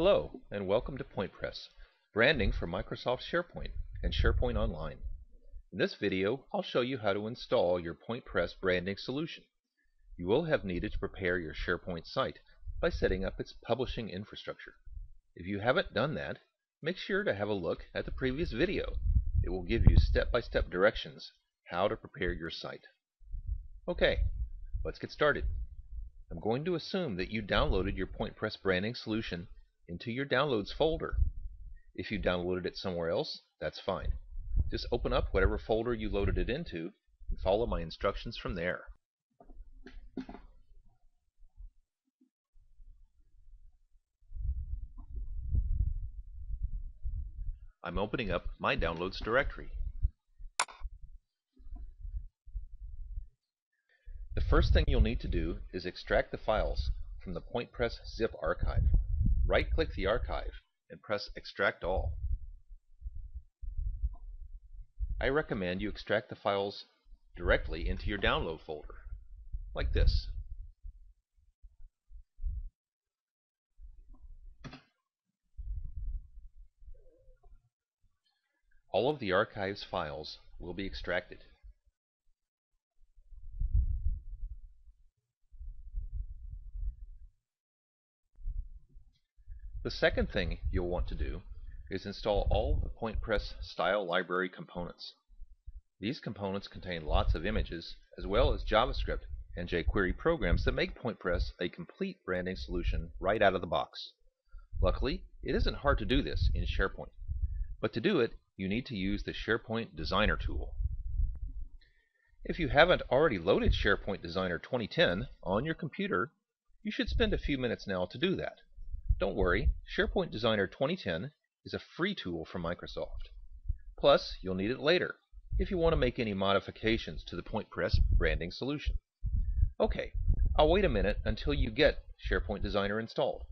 Hello, and welcome to PointPress, branding for Microsoft SharePoint and SharePoint Online. In this video, I'll show you how to install your PointPress branding solution. You will have needed to prepare your SharePoint site by setting up its publishing infrastructure. If you haven't done that, make sure to have a look at the previous video. It will give you step-by-step directions how to prepare your site. Okay, let's get started. I'm going to assume that you downloaded your PointPress branding solution into your Downloads folder. If you downloaded it somewhere else, that's fine. Just open up whatever folder you loaded it into and follow my instructions from there. I'm opening up my Downloads directory. The first thing you'll need to do is extract the files from the PointPress zip archive. Right-click the archive and press Extract All. I recommend you extract the files directly into your download folder, like this. All of the archive's files will be extracted. The second thing you'll want to do is install all the PointPress style library components. These components contain lots of images as well as JavaScript and jQuery programs that make PointPress a complete branding solution right out of the box. Luckily, it isn't hard to do this in SharePoint, but to do it, you need to use the SharePoint Designer tool. If you haven't already loaded SharePoint Designer 2010 on your computer, you should spend a few minutes now to do that. Don't worry, SharePoint Designer 2010 is a free tool from Microsoft. Plus, you'll need it later if you want to make any modifications to the PointPress branding solution. Okay, I'll wait a minute until you get SharePoint Designer installed.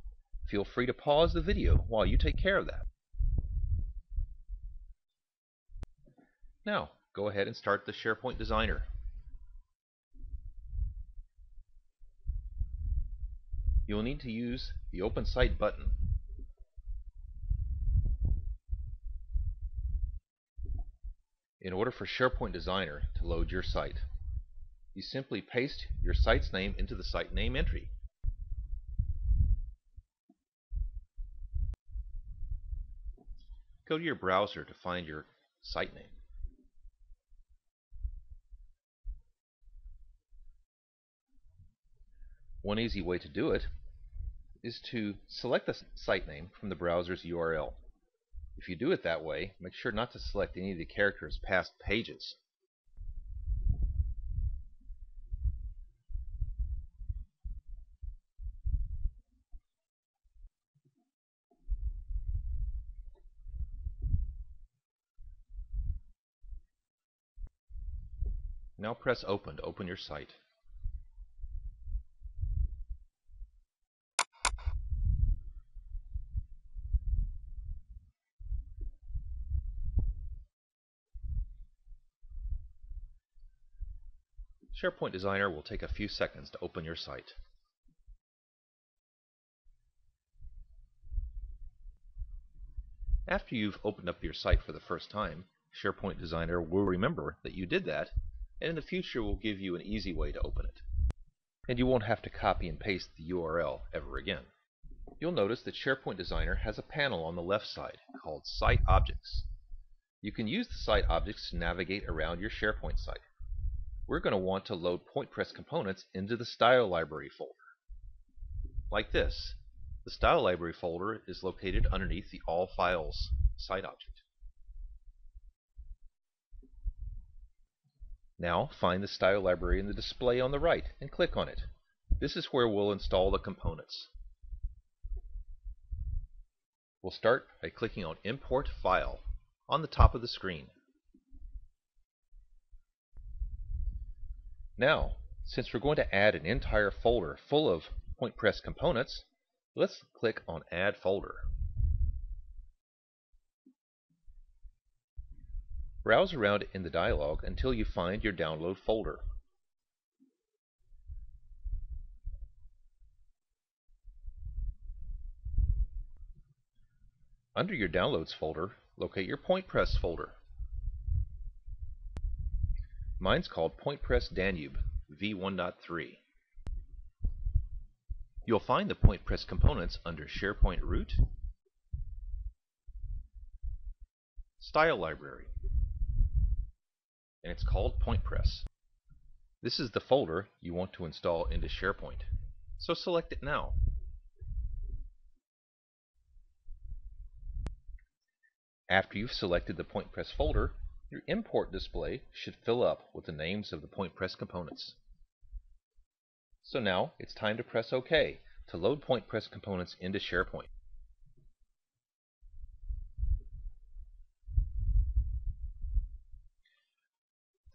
Feel free to pause the video while you take care of that. Now, go ahead and start the SharePoint Designer. You'll need to use the Open Site button. In order for SharePoint Designer to load your site, you simply paste your site's name into the site name entry. Go to your browser to find your site name. One easy way to do it is to select the site name from the browser's URL. If you do it that way, make sure not to select any of the characters past pages. Now press Open to open your site. SharePoint Designer will take a few seconds to open your site. After you've opened up your site for the first time, SharePoint Designer will remember that you did that, and in the future will give you an easy way to open it. And you won't have to copy and paste the URL ever again. You'll notice that SharePoint Designer has a panel on the left side called Site Objects. You can use the Site Objects to navigate around your SharePoint site. We're going to want to load PointPress components into the Style Library folder. Like this. The Style Library folder is located underneath the All Files site object. Now find the Style Library in the display on the right and click on it. This is where we'll install the components. We'll start by clicking on Import File on the top of the screen. Now, since we're going to add an entire folder full of PointPress components, let's click on Add Folder. Browse around in the dialog until you find your download folder. Under your Downloads folder, locate your PointPress folder. Mine's called PointPress Danube v1.3. You'll find the PointPress components under SharePoint Root, Style Library, and it's called PointPress. This is the folder you want to install into SharePoint, so select it now. After you've selected the PointPress folder, your import display should fill up with the names of the PointPress components. So now it's time to press OK to load PointPress components into SharePoint.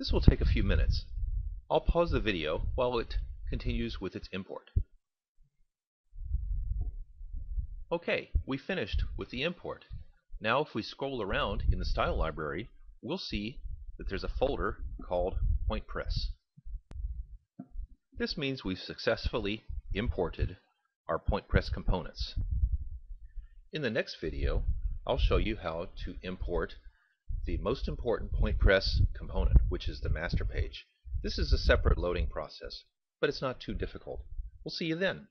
This will take a few minutes. I'll pause the video while it continues with its import. Okay, we finished with the import. Now if we scroll around in the Style Library, we'll see that there's a folder called PointPress. This means we've successfully imported our PointPress components. In the next video, I'll show you how to import the most important PointPress component, which is the master page. This is a separate loading process, but it's not too difficult. We'll see you then.